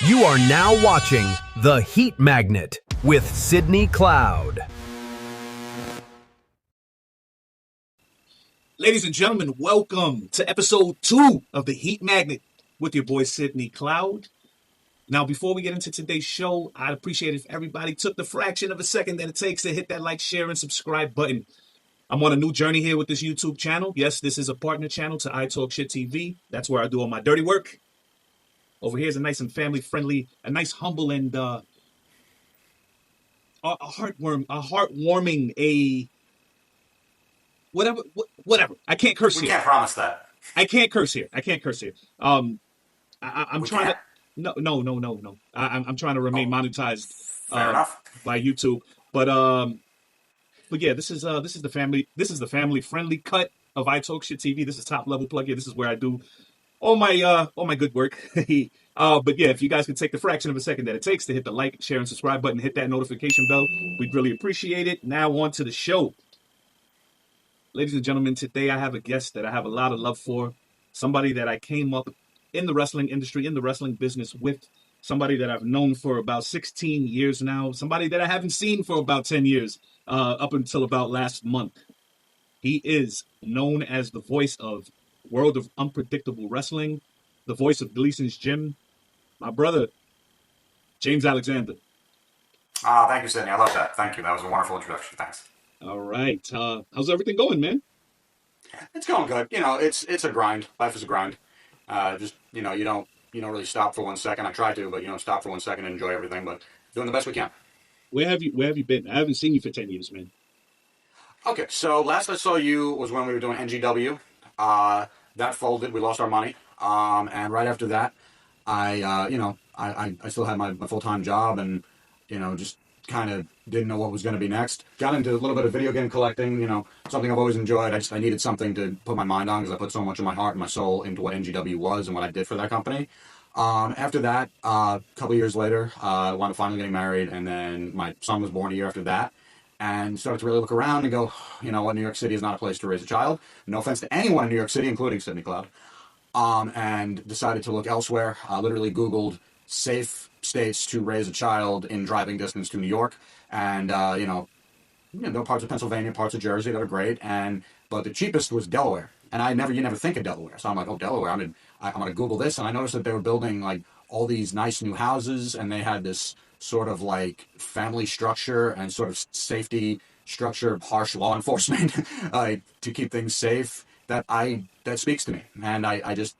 You are now watching The Heat Magnet with Sydney Cloud. Ladies and gentlemen, welcome to episode 2 of The Heat Magnet with your boy Sydney Cloud. Now, before we get into today's show, I'd appreciate it if everybody took the fraction of a second that it takes to hit that like, share, and subscribe button. I'm on a new journey here with this YouTube channel. Yes, this is a partner channel to I Talk Shit TV. That's where I do all my dirty work. Over here is a nice and family-friendly, a nice, humble, and a heartwarming, whatever. I can't curse here. We can't promise that. I can't curse here. I'm We trying can't. to. No. I'm trying to remain monetized Fair enough. by YouTube. But yeah, this is the family friendly cut of I Talk Shit TV. This is top level plug here. This is where I do all my good work. But yeah, if you guys can take the fraction of a second that it takes to hit the like, share, and subscribe button, hit that notification bell, we'd really appreciate it. Now on to the show. Ladies and gentlemen, today I have a guest that I have a lot of love for. Somebody that I came up in the wrestling industry, in the wrestling business with. Somebody that I've known for about 16 years now. Somebody that I haven't seen for about 10 years, up until about last month. He is known as the voice of World of Unpredictable Wrestling, the voice of Gleason's Gym, my brother, James Alexander. Thank you, Sydney. I love that. Thank you. That was a wonderful introduction. Thanks. All right. How's everything going, man? It's going good. You know, it's a grind. Life is a grind. You don't really stop for 1 second. I try to, but you don't stop for 1 second and enjoy everything. But doing the best we can. Where have you been? I haven't seen you for 10 years, man. Okay, so last I saw you was when we were doing NGW. That folded. We lost our money. And right after that, I still had my full-time job and, just kind of didn't know what was going to be next. Got into a little bit of video game collecting, something I've always enjoyed. I needed something to put my mind on because I put so much of my heart and my soul into what NGW was and what I did for that company. After that, a couple years later, I wound up finally getting married, and then my son was born a year after that. And started to really look around and go, what, New York City is not a place to raise a child. No offense to anyone in New York City, including Sydney Cloud. And decided to look elsewhere. Literally Googled safe states to raise a child in driving distance to New York. And, there are parts of Pennsylvania, parts of Jersey that are great. But the cheapest was Delaware. And you never think of Delaware. So I'm like, oh, Delaware, I'm going to Google this. And I noticed that they were building like all these nice new houses, and they had this sort of like family structure and sort of safety structure, harsh law enforcement to keep things safe. That speaks to me. And I just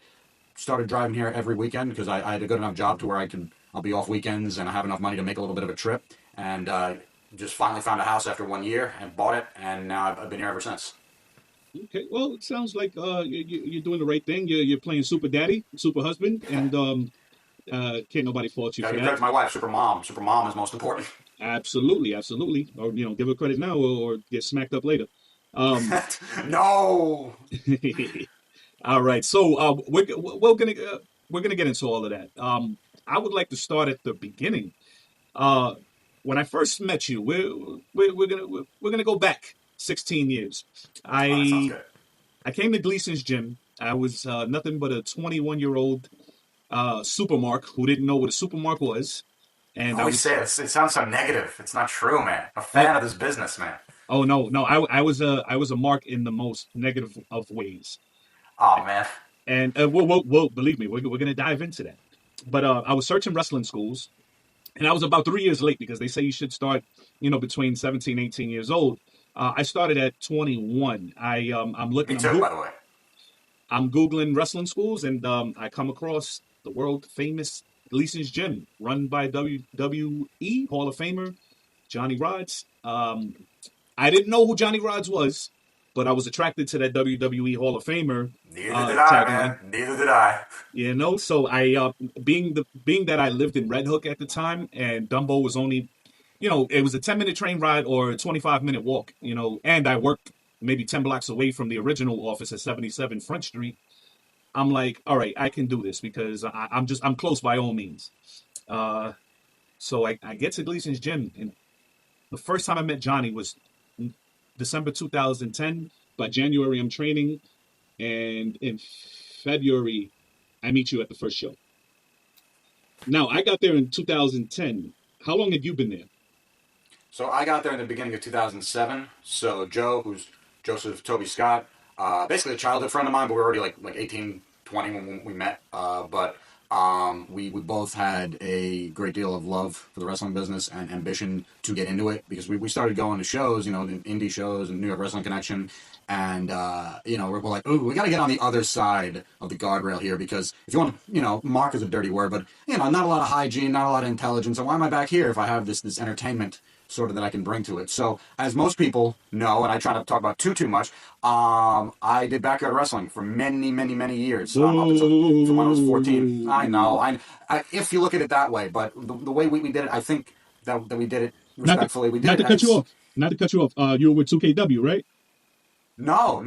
started driving here every weekend because I had a good enough job to where I'll be off weekends and I have enough money to make a little bit of a trip. And just finally found a house after 1 year and bought it. And now I've been here ever since. Okay, well, it sounds like you're doing the right thing. You're playing super daddy, super husband, and can't nobody fault you for Gotta give that. credit to my wife, super mom. Super mom is most important. Absolutely. Or give her credit now, or get smacked up later. No. All right, so we're gonna get into all of that. I would like to start at the beginning. When I first met you, we're gonna go back 16 years. That sounds good. I came to Gleason's Gym. I was nothing but a 21-year-old supermark who didn't know what a supermark was. And I always say it sounds so negative. It's not true, man. I'm a fan of this business, man. Oh no, I was a mark in the most negative of ways. Oh man. And well, believe me, we're gonna dive into that. But I was searching wrestling schools, and I was about 3 years late because they say you should start, between 17, 18 years old. I started at 21. I'm looking. Me too, by the way. I'm Googling wrestling schools, and I come across the world famous Gleason's Gym, run by WWE Hall of Famer Johnny Rodz. I didn't know who Johnny Rodz was, but I was attracted to that WWE Hall of Famer. Neither did I, man. Neither did I. So I being that I lived in Red Hook at the time, and Dumbo was only, it was a 10-minute train ride or a 25-minute walk, and I worked maybe 10 blocks away from the original office at 77 Front Street. I'm like, all right, I can do this because I'm close by all means. So I get to Gleason's Gym, and the first time I met Johnny was December 2010. By January, I'm training, and in February, I meet you at the first show. Now, I got there in 2010. How long have you been there? So I got there in the beginning of 2007. So Joe, who's Joseph Toby Scott, basically a childhood friend of mine, but we were already like 18, 20 when we met. We both had a great deal of love for the wrestling business and ambition to get into it because we started going to shows, indie shows and New York Wrestling Connection. And, we're like, ooh, we got to get on the other side of the guardrail here because if you want to, mark is a dirty word, but, not a lot of hygiene, not a lot of intelligence. And why am I back here if I have this entertainment sort of that I can bring to it? So, as most people know, and I try not to talk about too much, I did backyard wrestling for many, many, many years. Up until from when I was 14. I know. If you look at it that way, but the way we did it, I think that we did it respectfully. We did not to it cut you off. Not to cut you off. You were with 2KW, right? No.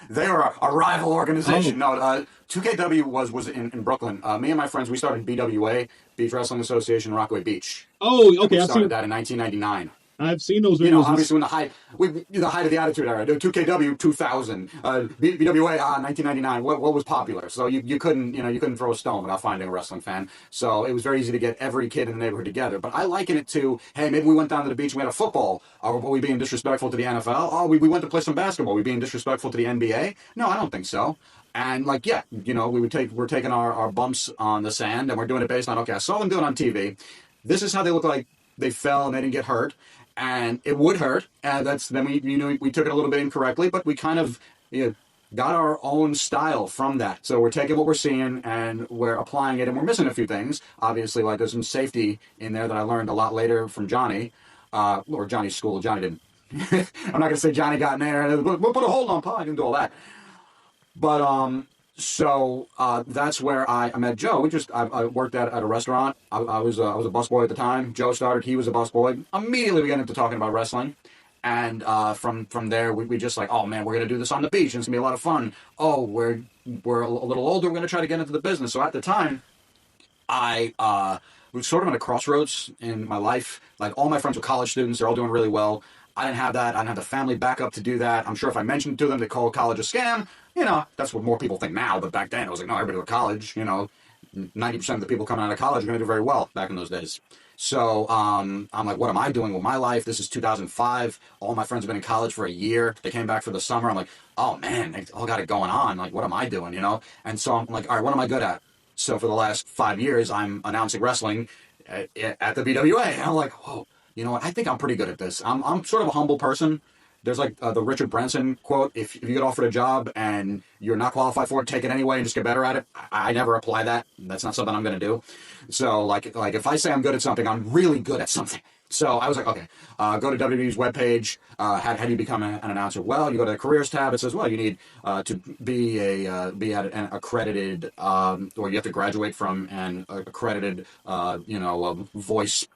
They are a rival organization. Oh. No, 2KW was in Brooklyn. Me and my friends, we started BWA, Beach Wrestling Association, Rockaway Beach. Oh, okay. We started that in 1999. I've seen those videos. Obviously when the height of the Attitude Era, 2KW 2000, BWA 1999. What was popular? So you couldn't throw a stone without finding a wrestling fan. So it was very easy to get every kid in the neighborhood together. But I liken it to, hey, maybe we went down to the beach and we had a football. Were we being disrespectful to the NFL? Oh, we went to play some basketball. Were we being disrespectful to the NBA? No, I don't think so. And we're taking our bumps on the sand and we're doing it based on, okay, I saw them do it on TV. This is how they look like they fell and they didn't get hurt. And it would hurt, and then we took it a little bit incorrectly, but we kind of got our own style from that. So we're taking what we're seeing and we're applying it, and we're missing a few things. Obviously, like there's some safety in there that I learned a lot later from Johnny, or Johnny's school. Johnny didn't. I'm not gonna say Johnny got in there and we'll put a hold on Paul. I didn't do all that, but So that's where I met Joe. I worked at a restaurant. I was a busboy at the time. Joe started. He was a busboy. Immediately we got into talking about wrestling, and from there we just like, oh man, we're gonna do this on the beach. And it's gonna be a lot of fun. Oh, we're a little older. We're gonna try to get into the business. So at the time, I was sort of at a crossroads in my life. Like all my friends were college students. They're all doing really well. I didn't have that. I didn't have the family backup to do that. I'm sure if I mentioned it to them, they call college a scam. That's what more people think now. But back then, it was like, no, everybody went to college. 90% of the people coming out of college are going to do very well back in those days. So I'm like, what am I doing with my life? This is 2005. All my friends have been in college for a year. They came back for the summer. I'm like, oh man, they all got it going on. Like, what am I doing? And so I'm like, all right, what am I good at? So for the last 5 years, I'm announcing wrestling at the BWA. And I'm like, whoa. You know what? I think I'm pretty good at this. I'm sort of a humble person. There's like the Richard Branson quote: if you get offered a job and you're not qualified for it, take it anyway and just get better at it. I never apply that. That's not something I'm going to do. So like if I say I'm good at something, I'm really good at something. So I was like, okay, go to WWE's webpage. How do you become an announcer? Well, you go to the careers tab. It says, well, you need to be at an accredited, or you have to graduate from an accredited, voice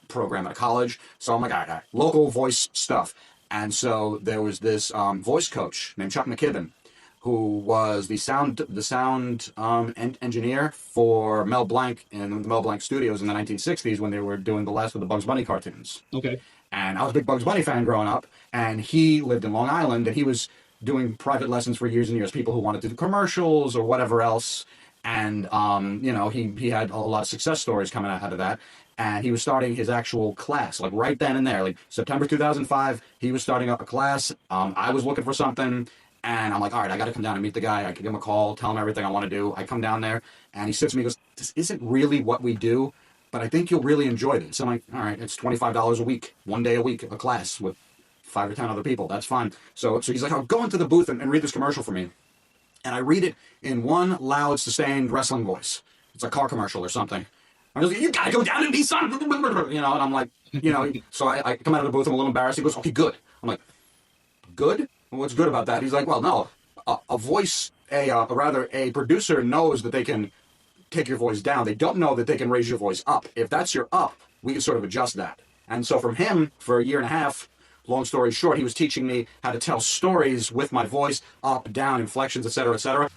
program at a college. So I'm like, all right, local voice stuff. And so there was this voice coach named Chuck McKibben, who was the sound engineer for Mel Blanc in the Mel Blanc studios in the 1960s when they were doing the last of the Bugs Bunny cartoons. Okay. And I was a big Bugs Bunny fan growing up, and he lived in Long Island, and he was doing private lessons for years and years, people who wanted to do commercials or whatever else. And, he had a lot of success stories coming out of that. And he was starting his actual class, like right then and there, like September 2005, he was starting up a class. I was looking for something, and I'm like, all right, I got to come down and meet the guy. I give him a call, tell him everything I want to do. I come down there, and he sits to me and goes, this isn't really what we do, but I think you'll really enjoy this. I'm like, all right, it's $25 a week, 1 day a week, a class with 5 or 10 other people. That's fine. So he's like, oh, go into the booth and read this commercial for me. And I read it in one loud, sustained wrestling voice. It's a car commercial or something. I was like, you gotta go down and be son, and I'm like, so I come out of the booth, I'm a little embarrassed. He goes, okay, good. I'm like, good? What's good about that? He's like, well, no, a producer knows that they can take your voice down. They don't know that they can raise your voice up. If that's your up, we can sort of adjust that. And so from him, for a year and a half, long story short, he was teaching me how to tell stories with my voice, up, down, inflections, etc., etc.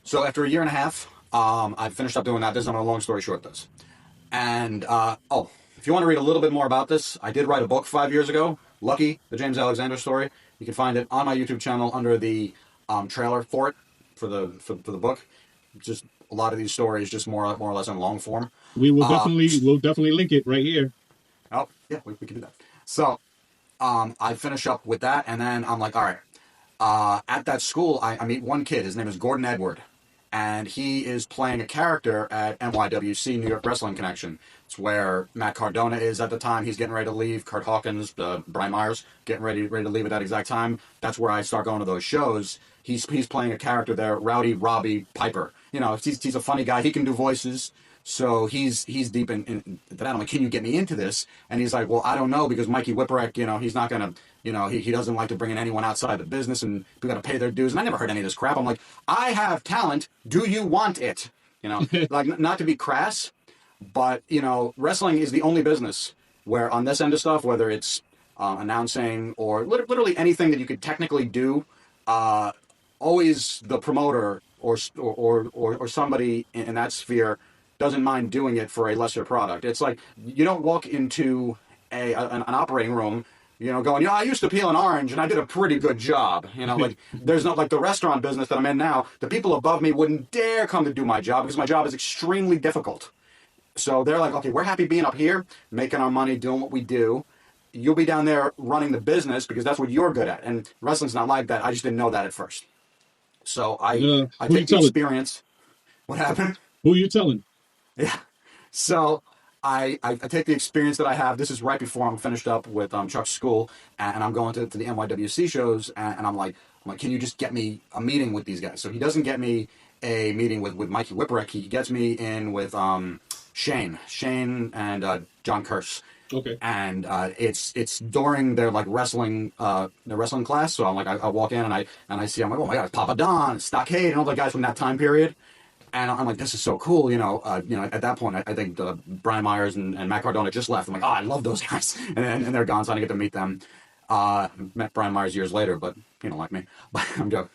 So after a year and a half, I finished up doing that. This is not a long story short, this. And, if you want to read a little bit more about this, I did write a book 5 years ago, Lucky, the James Alexander story. You can find it on my YouTube channel under the trailer for it, for the book. Just a lot of these stories just more or less in long form. We'll definitely link it right here. Oh, yeah, we can do that. So I finish up with that, and then I'm like, all right. At that school, I meet one kid. His name is Gordon Edward, and he is playing a character at NYWC, New York Wrestling Connection. It's where Matt Cardona is at the time. He's getting ready to leave. Kurt Hawkins, Brian Myers, getting ready to leave at that exact time. That's where I start going to those shows. He's playing a character there, Rowdy Robbie Piper. You know, he's a funny guy. He can do voices. So he's deep in that. I'm like, can you get me into this? And he's like, well, I don't know, because Mikey Whipwreck, you know, he's not gonna, you know, he doesn't like to bring in anyone outside the business, and people got to pay their dues. And I never heard any of this crap. I'm like, I have talent. Do you want it? You know, like, not to be crass, but you know, wrestling is the only business where on this end of stuff, whether it's announcing or literally anything that you could technically do, always the promoter or somebody in that sphere doesn't mind doing it for a lesser product. It's like, you don't walk into an operating room, you know, going, I used to peel an orange and I did a pretty good job. You know, like, there's not like the restaurant business that I'm in now. The people above me wouldn't dare come to do my job because my job is extremely difficult. So they're like, okay, we're happy being up here, making our money, doing what we do. You'll be down there running the business because that's what you're good at. And wrestling's not like that. I just didn't know that at first. So I take the experience. What happened? Who are you telling? Yeah. So I take the experience that I have. This is right before I'm finished up with Chuck's school, and I'm going to the NYWC shows, and I'm like, can you just get me a meeting with these guys? So he doesn't get me a meeting with Mikey Whipwreck. He gets me in with Shane and John Curse. Okay. And it's during their like wrestling class. So I'm like, I walk in and I see, I'm like, oh my God, Papa Don, Stockade, and all the guys from that time period. And I'm like, this is so cool, you know. At that point, I think Brian Myers and Matt Cardona just left. I'm like, I love those guys, and they're gone, so I didn't get to meet them. Met Brian Myers years later, but he don't like me. But I'm joking.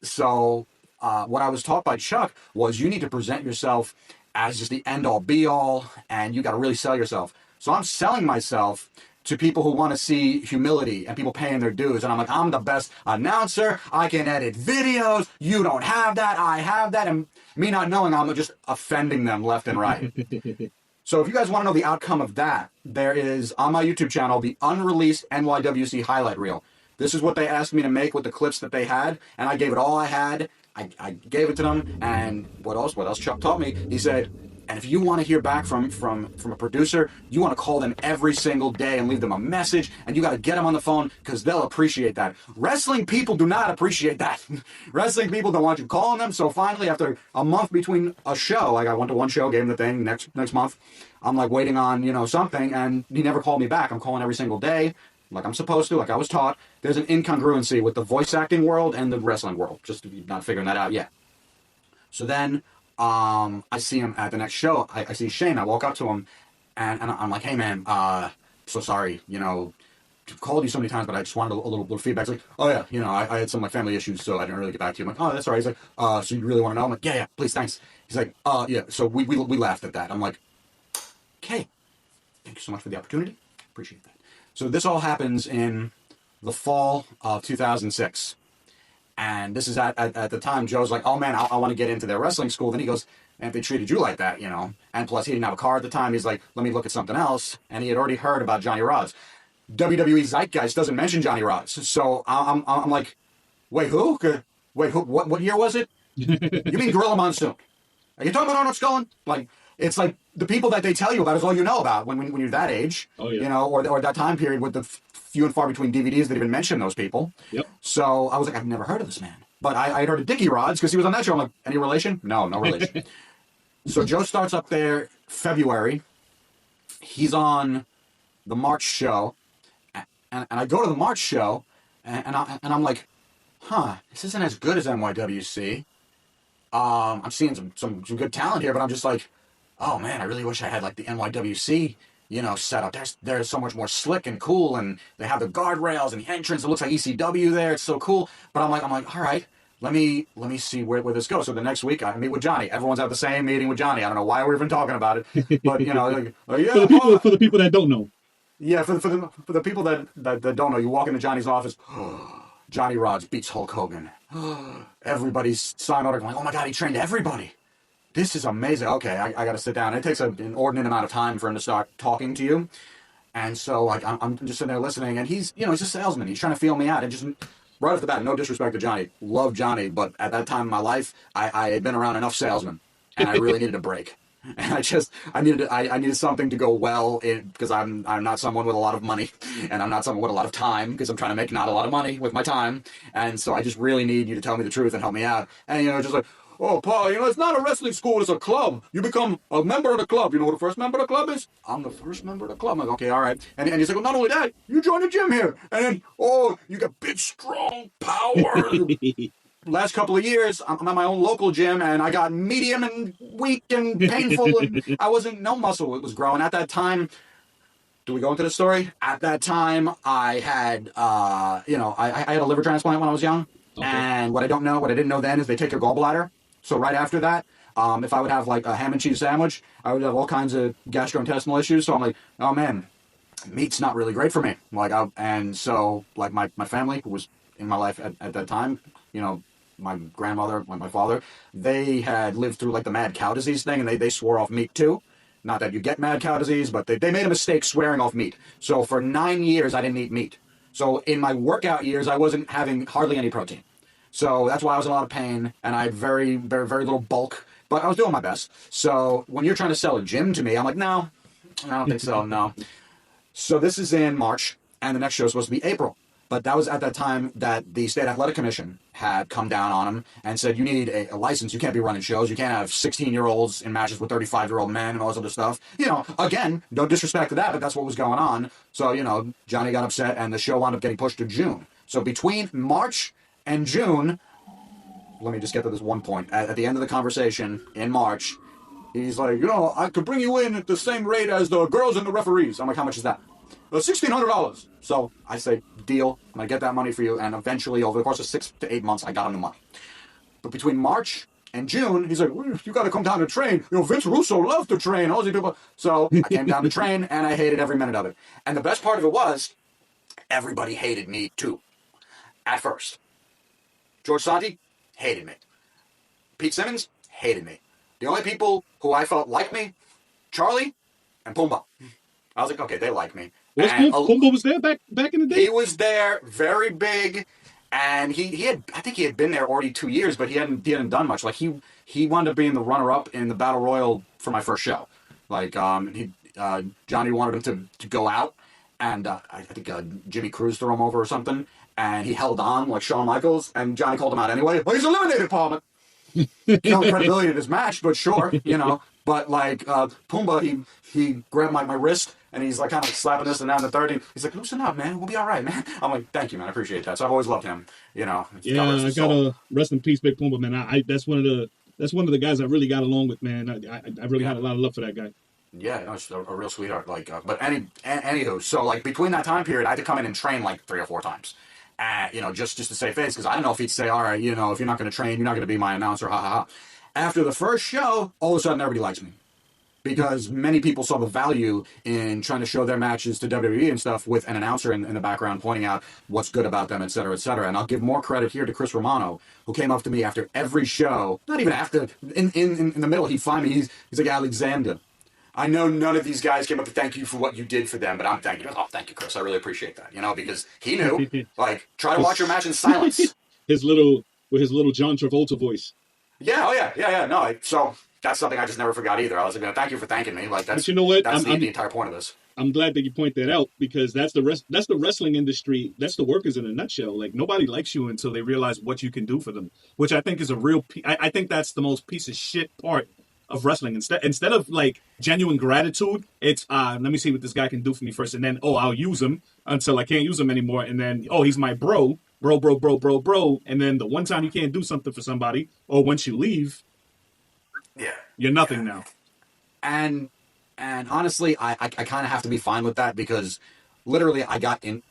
So what I was taught by Chuck was you need to present yourself as just the end-all, be-all, and you got to really sell yourself. So I'm selling myself to people who want to see humility and people paying their dues. And I'm like, I'm the best announcer. I can edit videos. You don't have that. I have that. And me not knowing, I'm just offending them left and right. So if you guys want to know the outcome of that, there is on my YouTube channel, the unreleased NYWC highlight reel. This is what they asked me to make with the clips that they had. And I gave it all I had. I gave it to them. And what else Chuck taught me? He said, and if you want to hear back from a producer, you want to call them every single day and leave them a message, and you got to get them on the phone because they'll appreciate that. Wrestling people do not appreciate that. Wrestling people don't want you calling them. So finally, after a month between a show, like I went to one show, gave him the thing, next month, I'm like waiting on, you know, something, and he never called me back. I'm calling every single day, like I'm supposed to, like I was taught. There's an incongruency with the voice acting world and the wrestling world, just if you're not figuring that out yet. So then I see him at the next show. I see Shane. I walk up to him, and I'm like, hey, man, so sorry, you know, I've called you so many times, but I just wanted a little feedback. He's like, oh, yeah, you know, I had some like family issues, so I didn't really get back to you. I'm like, oh, that's all right. He's like, so you really want to know? I'm like, yeah, please, thanks. He's like, yeah, so we laughed at that. I'm like, okay, thank you so much for the opportunity. Appreciate that. So this all happens in the fall of 2006. And this is at the time, Joe's like, oh man, I want to get into their wrestling school. Then he goes, and if they treated you like that, you know, and plus he didn't have a car at the time, he's like, let me look at something else. And he had already heard about Johnny Rodz. WWE Zeitgeist doesn't mention Johnny Rodz. So I'm like, wait, who? Wait, who? What year was it? You mean Gorilla Monsoon? Are you talking about Arnold Scullen? Like, it's like the people that they tell you about is all you know about when you're that age, you know, or that time period with the few and far between DVDs that even mention those people. Yep. So I was like, I've never heard of this man. But I had heard of Dickie Rodz because he was on that show. I'm like, any relation? No relation. So Joe starts up there February. He's on the March show. And I go to the March show, and I'm like, this isn't as good as NYWC. I'm seeing some good talent here, but I'm just like, oh man, I really wish I had like the NYWC, you know, set up. They're so much more slick and cool, and they have the guardrails and the entrance. It looks like ECW there. It's so cool. But I'm like, all right, let me see where this goes. So the next week I meet with Johnny. Everyone's at the same meeting with Johnny. I don't know why we're even talking about it, but you know, like, yeah, for the people that don't know. Yeah, for the people that don't know, you walk into Johnny's office. Johnny Rodz beats Hulk Hogan. Everybody's signing autographs. Like, oh my God, he trained everybody. this is amazing. Okay, I got to sit down. It takes an inordinate amount of time for him to start talking to you. And so, like, I'm just sitting there listening, and he's, he's a salesman. He's trying to feel me out. And just right off the bat, no disrespect to Johnny. Love Johnny. But at that time in my life, I had been around enough salesmen, and I really needed a break. And I needed something to go well because I'm not someone with a lot of money, and I'm not someone with a lot of time because I'm trying to make not a lot of money with my time. And so I just really need you to tell me the truth and help me out. And, just like, oh, Paul, it's not a wrestling school, it's a club. You become a member of the club. You know what the first member of the club is? I'm the first member of the club. I'm like, okay, all right. And he's like, well, not only that, you join the gym here. And then, you got big, strong power. Last couple of years, I'm at my own local gym, and I got medium and weak and painful, and no muscle. It was growing. At that time, do we go into the story? At that time, I had, I had a liver transplant when I was young. Okay. And what I didn't know then is they take your gallbladder. So right after that, if I would have like a ham and cheese sandwich, I would have all kinds of gastrointestinal issues. So I'm like, oh man, meat's not really great for me. And so like my family who was in my life at that time, my grandmother, my father, they had lived through like the mad cow disease thing, and they swore off meat too. Not that you get mad cow disease, but they made a mistake swearing off meat. So for 9 years, I didn't eat meat. So in my workout years, I wasn't having hardly any protein. So that's why I was in a lot of pain, and I had very, very, very little bulk, but I was doing my best. So when you're trying to sell a gym to me, I'm like, no, I don't think so, no. So this is in March, and the next show is supposed to be April. But that was at that time that the State Athletic Commission had come down on him and said, you need a license. You can't be running shows. You can't have 16-year-olds in matches with 35-year-old men and all this other stuff. Again, no disrespect to that, but that's what was going on. So, Johnny got upset, and the show wound up getting pushed to June. So between March and June, let me just get to this one point. At the end of the conversation in March, he's like, I could bring you in at the same rate as the girls and the referees. I'm like, how much is that? $1,600. So I say, deal. I'm going to get that money for you. And eventually, over the course of 6 to 8 months, I got him the money. But between March and June, he's like, well, you got to come down to train. Vince Russo loved to train. All these people. So I came down to train, and I hated every minute of it. And the best part of it was, everybody hated me too. At first. George Santi hated me. Pete Simmons hated me. The only people who I felt liked me, Charlie and Pumbaa. I was like, okay, they like me. Pumbaa was there back in the day? He was there, very big, and I think he had been there already 2 years, but he hadn't done much. Like he wound up being the runner-up in the Battle Royal for my first show. Like Johnny wanted him to go out, and I think Jimmy Cruz threw him over or something, and he held on like Shawn Michaels, and Johnny called him out anyway. Well, he's eliminated, Paul. No credibility in his match, but sure, But like Pumbaa, he grabbed my wrist, and he's like kind of slapping this and down the 30. He's like, loosen up, man. We'll be all right, man. I'm like, thank you, man. I appreciate that. So I've always loved him. Yeah, I gotta rest in peace, Big Pumbaa, man. That's one of the guys I really got along with, man. I really had a lot of love for that guy. Yeah, no, it's a real sweetheart. Like, but anywho, so like between that time period, I had to come in and train like 3 or 4 times. Just to save face, because I don't know if he'd say, all right, if you're not going to train, you're not going to be my announcer, ha ha ha. After the first show, all of a sudden everybody likes me. Because many people saw the value in trying to show their matches to WWE and stuff with an announcer in the background pointing out what's good about them, et cetera, et cetera. And I'll give more credit here to Chris Romano, who came up to me after every show, not even after, in the middle, he'd find me, he's like, Alexander, I know none of these guys came up to thank you for what you did for them, but I'm thanking you. Oh, thank you, Chris. I really appreciate that. Because he knew, like, try to watch your match in silence. His little John Travolta voice. Yeah, oh yeah. No, so that's something I just never forgot either. I was like, thank you for thanking me. Like, that's, but you know what? That's the entire point of this. I'm glad that you point that out, because that's the wrestling industry. That's the workers in a nutshell. Like, nobody likes you until they realize what you can do for them, which I think is a real. I think that's the most piece of shit part of wrestling. Instead of like genuine gratitude, it's let me see what this guy can do for me first, and then I'll use him until I can't use him anymore, and then he's my bro, and then the one time you can't do something for somebody, or once you leave, you're nothing now. And honestly, I kind of have to be fine with that, because literally I got into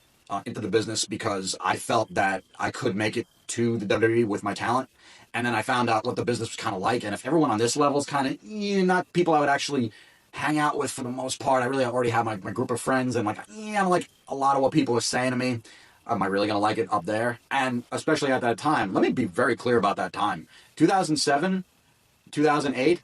the business because I felt that I could make it to the WWE with my talent. And then I found out what the business was kind of like. And if everyone on this level is kind of not people I would actually hang out with for the most part, I really already have my group of friends. And like, I'm like a lot of what people are saying to me. Am I really going to like it up there? And especially at that time, let me be very clear about that time. 2007 2008,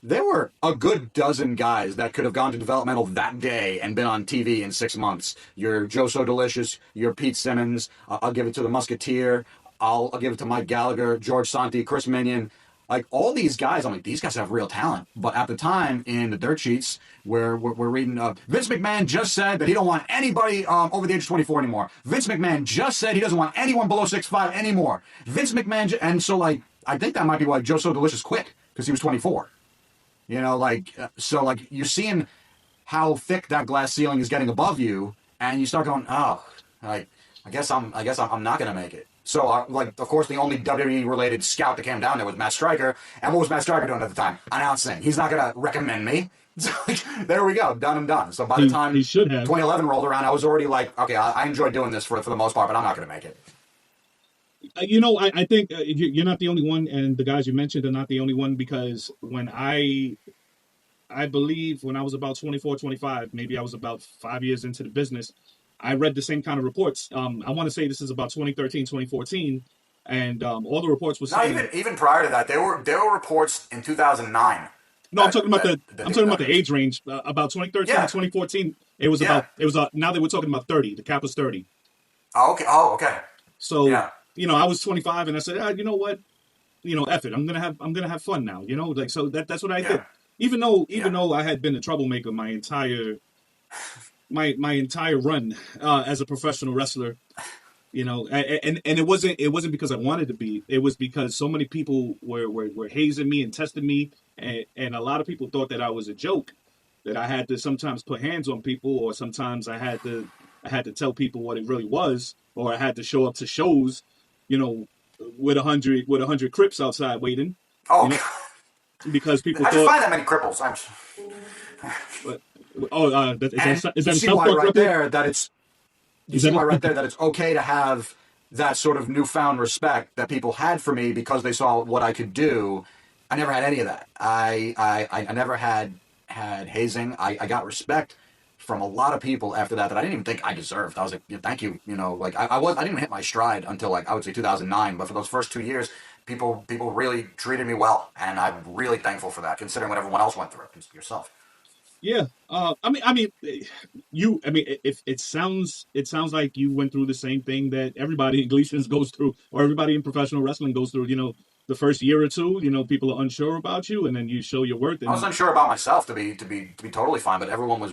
there were a good dozen guys that could have gone to developmental that day and been on TV in 6 months. Your Joe So Delicious, your Pete Simmons. I'll give it to the Musketeer. I'll give it to Mike Gallagher, George Santi, Chris Minion. Like, all these guys, I'm like, these guys have real talent. But at the time, in the dirt sheets, where we're reading, Vince McMahon just said that he don't want anybody over the age of 24 anymore. Vince McMahon just said he doesn't want anyone below 6'5" anymore. Vince McMahon, and so, like, I think that might be why Joe So Delicious quit, because he was 24. You know, like, so, like, you're seeing how thick that glass ceiling is getting above you, and you start going, oh, like, I guess I'm not going to make it. So, like, of course, the only WWE-related scout that came down there was Matt Stryker. And what was Matt Stryker doing at the time? Announcing. He's not going to recommend me. So, like, there we go. Done and done. So by the time 2011 rolled around, I was already like, okay, I enjoy doing this for the most part, but I'm not going to make it. You know, I think you're not the only one, and the guys you mentioned are not the only one, because when I believe when I was about 24, 25, maybe I was about 5 years into the business, I read the same kind of reports. I want to say this is about 2013, 2014, and all the reports were saying... Even prior to that, there were reports in 2009. No, I'm talking about the age range. About 2013 to 2014, it was now they were talking about 30. The cap was 30. Oh, okay. So, you know, I was 25, and I said, you know what? You know, F it. I'm gonna have fun now. You know, like, so that's what I did. Even though I had been a troublemaker my entire run as a professional wrestler, you know, and it wasn't because I wanted to be. It was because so many people were hazing me and testing me, and a lot of people thought that I was a joke, that I had to sometimes put hands on people, or sometimes I had to tell people what it really was, or I had to show up to shows, you know, with 100 Crips outside waiting. Oh, you know, because people I thought... just find that many cripples. Is that you see why right there that it's... You see why right there that it's okay to have that sort of newfound respect that people had for me because they saw what I could do. I never had any of that. I never had hazing. I got respect from a lot of people after that I didn't even think I deserved. I was like, thank you. You know, like, I didn't even hit my stride until, like, I would say 2009. But for those first 2 years, people really treated me well, and I'm really thankful for that, considering what everyone else went through. Yourself. Yeah. If it sounds like you went through the same thing that everybody in Gleason goes through, or everybody in professional wrestling goes through. You know, the first year or two, you know, people are unsure about you, and then you show your worth. And I was unsure about myself, to be totally fine, but everyone was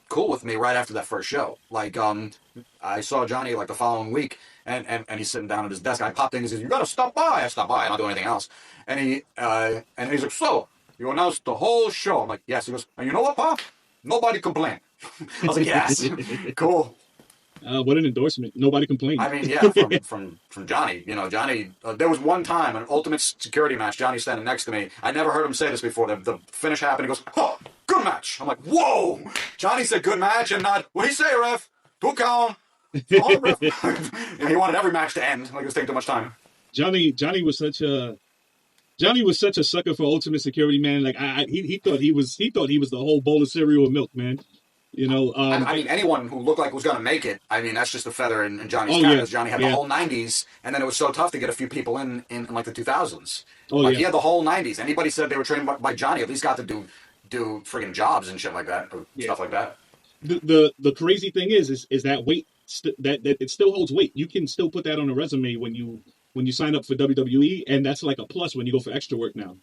cool with me right after that first show. Like, I saw Johnny, like, the following week, and he's sitting down at his desk. I popped in and he says, "You gotta stop by." I stopped by. I don't do anything else. And he's like, "So, you announced the whole show?" I'm like, "Yes." He goes, "And you know what, Pop? Nobody complained." I was like, "Yes." Cool. What an endorsement. Nobody complained. I mean, yeah, from Johnny. You know, Johnny, there was one time, an Ultimate Security match, Johnny standing next to me. I never heard him say this before. The finish happened. He goes, "Oh, good match." I'm like, "Whoa." Johnny said good match and not, "What do you say, ref? 2 count." Oh, ref. And he wanted every match to end. Like, it was taking too much time. Johnny was such a sucker for Ultimate Security, man. Like, he thought he was the whole bowl of cereal with milk, man. You know, I mean, anyone who looked like was going to make it, I mean, that's just a feather in Johnny's cap. Because Johnny had the whole 90s, and then it was so tough to get a few people in like the 2000s. He had the whole 90s. Anybody said they were trained by Johnny at least got to do friggin' jobs and shit like that, or stuff like that. The crazy thing is that weight that it still holds weight. You can still put that on a resume when you sign up for WWE, and that's like a plus when you go for extra work now.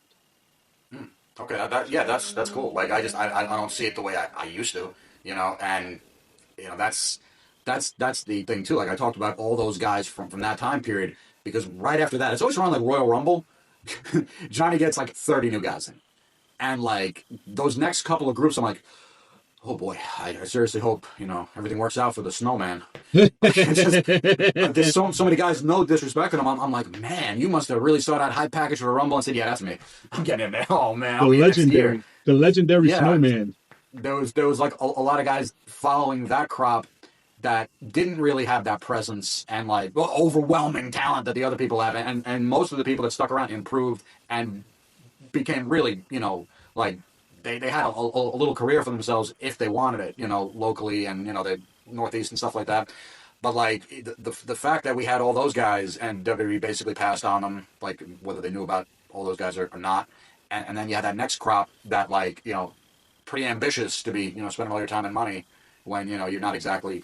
Okay, that's cool. Like, I don't see it the way I used to. You know, and you know that's the thing too. Like, I talked about all those guys from that time period, because right after that, it's always around like Royal Rumble. Johnny gets like 30 new guys in, and like those next couple of groups, I'm like, oh boy, I seriously hope, you know, everything works out for the Snowman. There's so many guys, no disrespect to them. I'm like, man, you must have really saw that high package for the Rumble and said, yeah, that's me. I'm getting in there. Oh man, the legendary Snowman. There was like a lot of guys following that crop that didn't really have that presence and like overwhelming talent that the other people have, and most of the people that stuck around improved and became really, you know, like they had a little career for themselves if they wanted it, you know, locally and, you know, the Northeast and stuff like that. But like the fact that we had all those guys and WWE basically passed on them, like whether they knew about all those guys or not, and then you have that next crop that, like, you know, pretty ambitious to be, you know, spending all your time and money when, you know, you're not exactly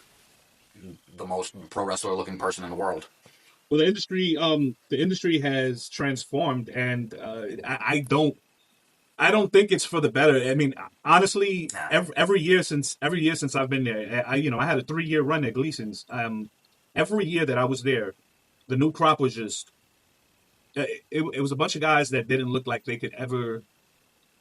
the most pro wrestler looking person in the world. Well, the industry has transformed, and I don't think it's for the better. I mean, honestly, Yeah. every year since I've been there, I had a 3-year run at Gleason's. Every year that I was there, the new crop was just it was a bunch of guys that didn't look like they could ever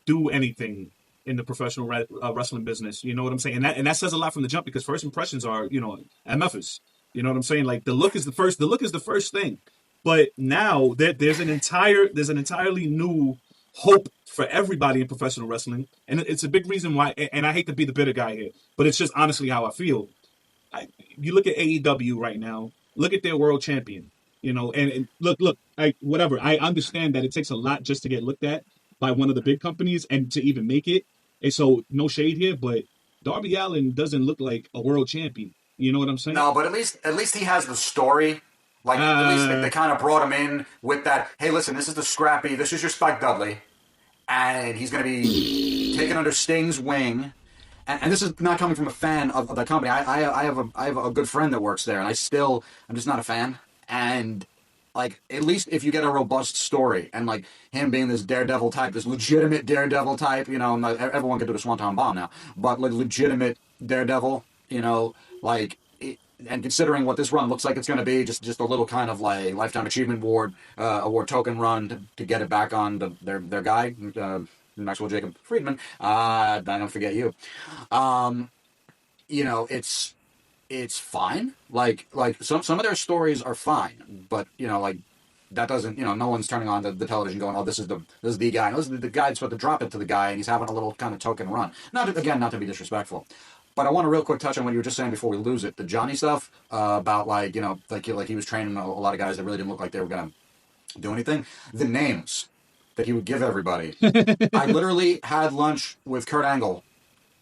do anything in the professional wrestling business. You know what I'm saying? And that says a lot from the jump, because first impressions are, you know, MFers. You know what I'm saying? Like, the look is the first thing. But now there's an entirely new hope for everybody in professional wrestling, and it's a big reason why. And I hate to be the bitter guy here, but it's just honestly how I feel. You look at AEW right now. Look at their world champion. You know, and look, whatever. I understand that it takes a lot just to get looked at by one of the big companies and to even make it. And so, no shade here, but Darby Allin doesn't look like a world champion. You know what I'm saying? No, but at least he has the story. Like, at least they kind of brought him in with that. Hey, listen, this is the Scrappy. This is your Spike Dudley, and he's going to be taken under Sting's wing. And this is not coming from a fan of that company. I have a good friend that works there, and I'm just not a fan. And, like, at least if you get a robust story, and, like, him being this daredevil type, this legitimate daredevil type, you know, everyone can do the Swanton Bomb now, but, like, legitimate daredevil, you know, like, and considering what this run looks like it's going to be, just a little kind of, like, Lifetime Achievement Award token run to get it back on their guy, Maxwell Jacob Friedman, I don't forget you. You know, it's fine. Like some of their stories are fine, but, you know, like, that doesn't, you know, no one's turning on the television going, oh, this is the guy. No, this is the guy that's supposed to drop it to the guy, and he's having a little kind of token run. Not to be disrespectful, but I want to real quick touch on what you were just saying before we lose it. The Johnny stuff, about, like, you know, like he was training a lot of guys that really didn't look like they were gonna do anything. The names that he would give everybody. I literally had lunch with Kurt Angle.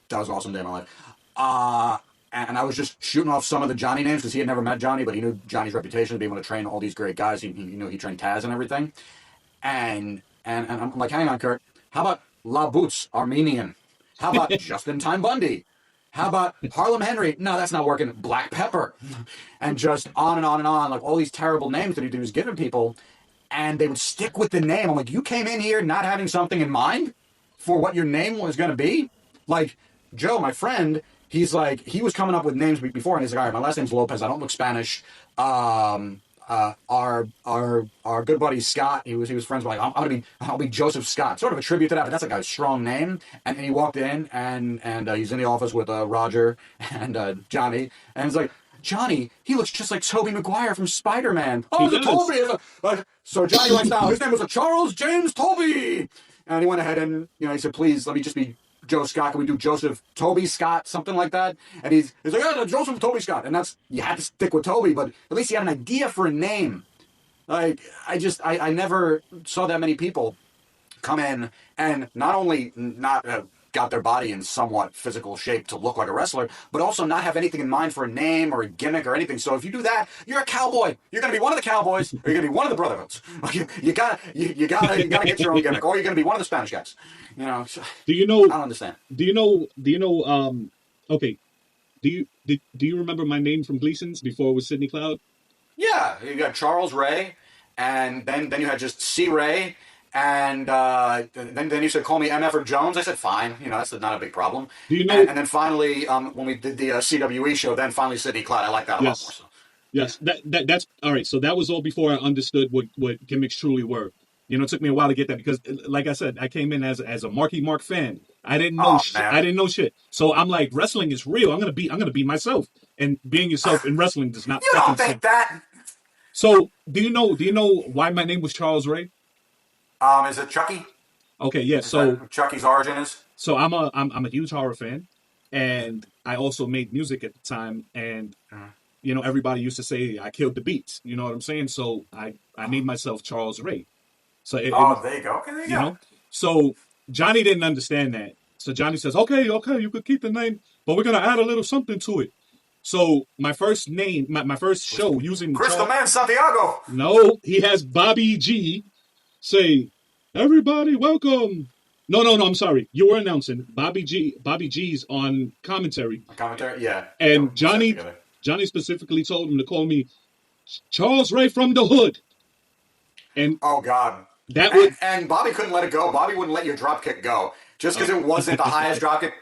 That was an awesome day of my life. And I was just shooting off some of the Johnny names, because he had never met Johnny, but he knew Johnny's reputation of being able to train all these great guys. He knew he trained Taz and everything. And I'm like, hang on, Kurt. How about La Boots, Armenian? How about Justin Time Bundy? How about Harlem Henry? No, that's not working. Black Pepper. And just on and on and on, like, all these terrible names that he was giving people. And they would stick with the name. I'm like, you came in here not having something in mind for what your name was going to be? Like, Joe, my friend, he's like, he was coming up with names before, and he's like, all right, my last name's Lopez. I don't look Spanish. Our good buddy Scott, he was friends with, like, I'll be Joseph Scott. Sort of a tribute to that, but that's like a strong name. And he walked in, and he's in the office with Roger and Johnny, and he's like, Johnny, he looks just like Tobey Maguire from Spider-Man. Oh, the Tobey! So Johnny writes down, his name was Charles James Tobey! And he went ahead and, you know, he said, please, let me just be Joe Scott. Can we do Joseph Toby Scott? Something like that. And he's like, yeah, Joseph Toby Scott. And you had to stick with Toby, but at least he had an idea for a name. Like, I never saw that many people come in and not only not got their body in somewhat physical shape to look like a wrestler, but also not have anything in mind for a name or a gimmick or anything. So if you do that, you're a cowboy. You're going to be one of the Cowboys, or you're going to be one of the Brotherhoods. You gotta get your own gimmick, or you're going to be one of the Spanish guys. You know. Do you know? I don't understand. Do you know? Okay. Do you remember my name from Gleason's before it was Sidney Cloud? Yeah, you got Charles Ray, and then you had just C. Ray. And then you said, call me MF or Jones. I said, fine. You know, that's not a big problem. Do you know? And then finally, when we did the CWE show, then finally Sidney Cloud. I like that a lot more. So. Yes, that's all right. So that was all before I understood what gimmicks truly were. You know, it took me a while to get that, because, like I said, I came in as a Marky Mark fan. I didn't know I didn't know shit. So I'm like, wrestling is real. I'm gonna be myself, and being yourself in wrestling does not. You don't think that? So do you know why my name was Charles Ray? Is it Chucky? Okay, yeah. So Chucky's origin is. So I'm a huge horror fan, and I also made music at the time, and you know, everybody used to say I killed the beats. You know what I'm saying? So I named myself Charles Ray. So there you go. Okay, there you go. Know? So Johnny didn't understand that. So Johnny says, okay, you could keep the name, but we're gonna add a little something to it. So my first name, my first show using Crystal Man Santiago. No, he has Bobby G say Everybody, welcome. No. I'm sorry. You were announcing Bobby G's on commentary, A commentary? Yeah. Yeah, and we sat together. Johnny specifically told him to call me Charles Ray from the Hood, and Oh God. that would And Bobby couldn't let it go. Bobby wouldn't let your drop kick go. Just because it wasn't the highest drop kick.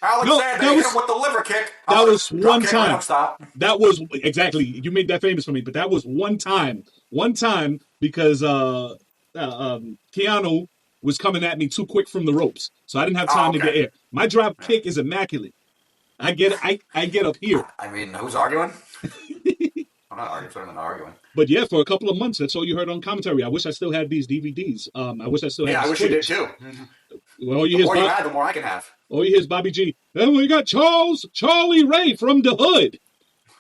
no, Alexander that hit him was with the liver kick. that was Drop one kick, right time. up, stop. That was exactly, you made that famous for me, but that was one time because Keanu was coming at me too quick from the ropes, so I didn't have Oh, time to okay. get air. My drop Yeah. kick is immaculate. I get up here. I mean, who's arguing? I'm not arguing, certainly not arguing. But yeah, for a couple of months, that's all you heard on commentary. I wish I still had these DVDs. I wish I still had Yeah, I this wish you did footage. too. Well, all you The hear more is you add, the more I can have. Bobby G. Then we got Charlie Ray from the Hood,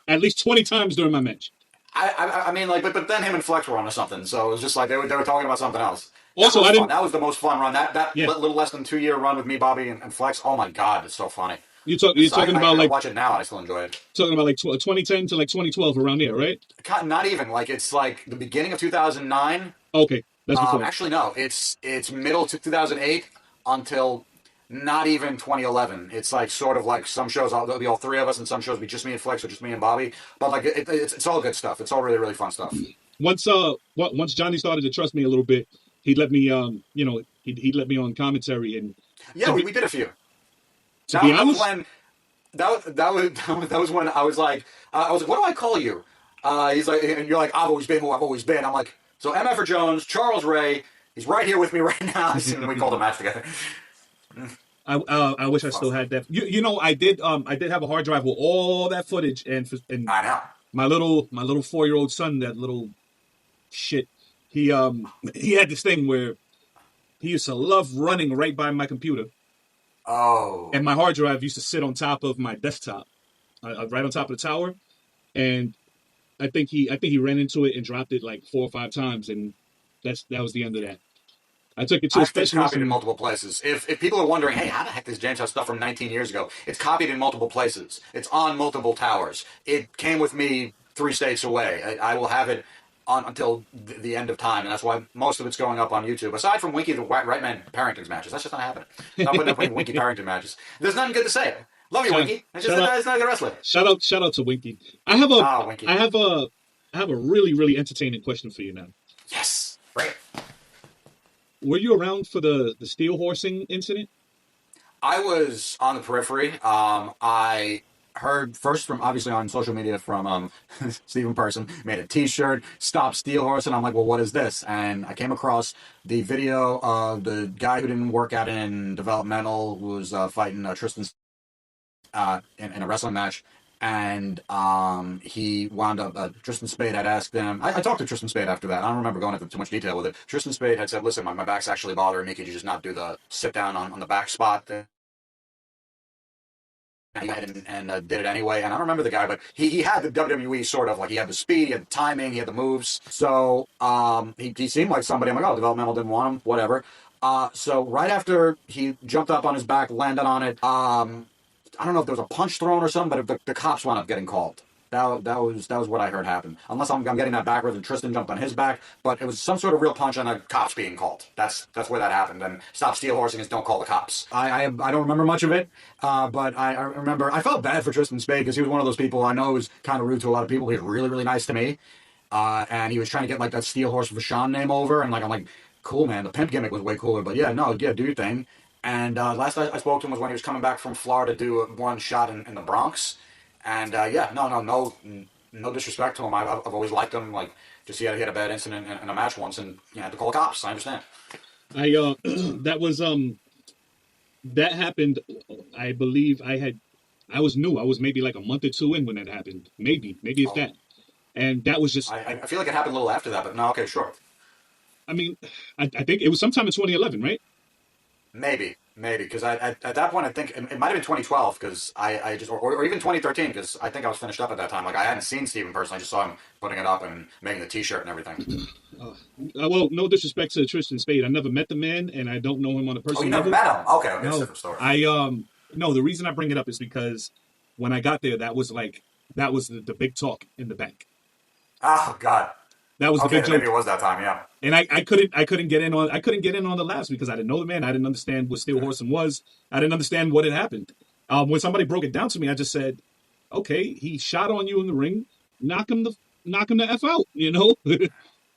at least 20 times during my match. I mean, like, but then him and Flex were onto something, so it was just like they were talking about something else. Also, was I fun. didn't. That was the most fun run. That Yeah. little less than 2 year run with me, Bobby, and Flex. Oh my God, it's so funny. You're talking about I like watch it now. And I still enjoy it. 2010 to like 2012 around there, right? Not even like it's like the beginning of 2009. Okay, that's before. Actually, no. It's middle to 2008 until not even 2011. It's like sort of like some shows there'll be all three of us, and some shows will be just me and Flex or just me and Bobby. But like it's all good stuff. It's all really really fun stuff. Once Johnny started to trust me a little bit, he let me he let me on commentary, and Yeah, we did a few. to be honest, that was when I was like, what do I call you? He's like, and you're like, I've always been who I've always been. I'm like, so M. F. Jones, Charles Ray, he's right here with me right now. And we called a match together. I wish I still had that. I did have a hard drive with all that footage, and I know. my little 4-year-old son, that little shit, he had this thing where he used to love running right by my computer. Oh. And my hard drive used to sit on top of my desktop, right on top of the tower. And I think he ran into it and dropped it like 4 or 5 times, and that was the end of that. I took it to a It's specialist. copied in multiple places. If people are wondering, hey, how the heck does James have stuff from 19 years ago? It's copied in multiple places. It's on multiple towers. It came with me 3 states away. I will have it on until the end of time, and that's why most of it's going up on YouTube. Aside from Winky the Right Man Parrington's matches, that's just not happening. Not putting up Winky Parrington matches. There's nothing good to say. Love you, Winky. It's not a good wrestler. Shout out to Winky. I have a really really entertaining question for you now. Yes, great. Were you around for the steel horsing incident? I was on the periphery. I heard first from obviously on social media from Stephen Person, made a T-shirt, "Stop Steel Horse," and I'm like, well, what is this? And I came across the video of the guy who didn't work out in developmental, who was fighting Tristan in a wrestling match, and he wound up. Tristan Spade had asked them. I talked to Tristan Spade after that. I don't remember going into too much detail with it. Tristan Spade had said, "Listen, my back's actually bothering me. Could you just not do the sit down on the back spot?" And did it anyway. And I don't remember the guy, but he had the WWE sort of like, he had the speed, he had the timing, he had the moves. So he seemed like somebody. I'm like, oh, developmental didn't want him, whatever. So right after he jumped up on his back, landed on it. I don't know if there was a punch thrown or something, but the cops wound up getting called. That was what I heard happen. Unless I'm getting that backwards, and Tristan jumped on his back, but it was some sort of real punch and the cops being called. That's where that happened. And stop steel horsing is don't call the cops. I don't remember much of it, but I remember I felt bad for Tristan Spade because he was one of those people I know was kind of rude to a lot of people. He was really really nice to me, and he was trying to get like that Steel Horse Vachon name over, and like I'm like, cool man, the pimp gimmick was way cooler, but yeah, do your thing. And last I spoke to him was when he was coming back from Florida to do one shot in the Bronx. And no disrespect to him. I've always liked him. Like, just he had a bad incident in a match once, and you had to call the cops. I understand. That happened. I believe I was new. I was maybe like a month or 2 in when that happened. Maybe it's that. And that was just. I feel like it happened a little after that, but no, okay, sure. I mean, I think it was sometime in 2011, right? Maybe, because at that point I think it might have been 2012 because I just or even 2013 because I think I was finished up at that time. Like I hadn't seen Steven personally, I just saw him putting it up and making the T-shirt and everything. Well, no disrespect to Tristan Spade, I never met the man and I don't know him on a personal level. Oh, you never met him? Okay, no, that's a different story. No, the reason I bring it up is because when I got there, that was the big talk in the bank. Oh God. That was the Okay, big then maybe joke. it was that time. Yeah. And I couldn't get in on the laughs because I didn't know the man. I didn't understand what Steel Horseman was. I didn't understand what had happened. When somebody broke it down to me, I just said, "Okay, he shot on you in the ring. Knock him the knock him the f out."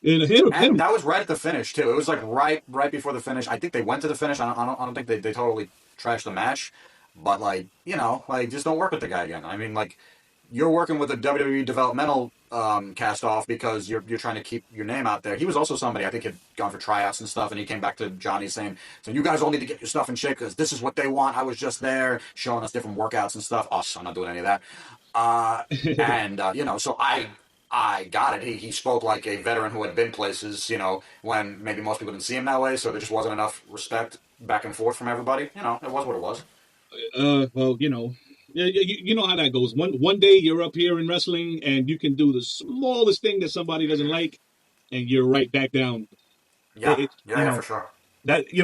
And hit And him. that was right at the finish too. It was like right before the finish. I think they went to the finish. I don't think they totally trashed the match, but like like just don't work with the guy again. I mean, like you're working with a WWE developmental cast off because you're trying to keep your name out there. He was also somebody I think had gone for tryouts and stuff, and he came back to Johnny saying, "So you guys all need to get your stuff in shape because this is what they want." I was just there showing us different workouts and stuff. Us, I'm not doing any of that. Uh, and so I got it. He spoke like a veteran who had been places, when maybe most people didn't see him that way, so there just wasn't enough respect back and forth from everybody. It was what it was. Well, you know how that goes. One day you're up here in wrestling and you can do the smallest thing that somebody doesn't like, and you're right back down. Yeah, You yeah, for know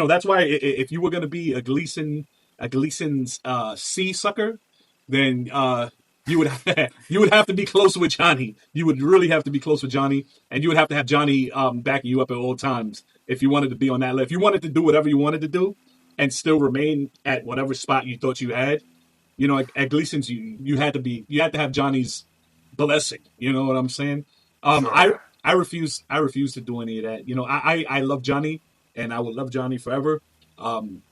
sure. that's why if you were gonna be a Gleason's C sucker, then you would you would have to be close with Johnny. You would really have to be close with Johnny, and you would have to have Johnny backing you up at all times if you wanted to be on that level. If you wanted to do whatever you wanted to do and still remain at whatever spot you thought you had, at Gleason's you had to have Johnny's blessing. You know what I'm saying? Um, Sure, I yeah. I refuse to do any of that. I love Johnny and I will love Johnny forever. Um,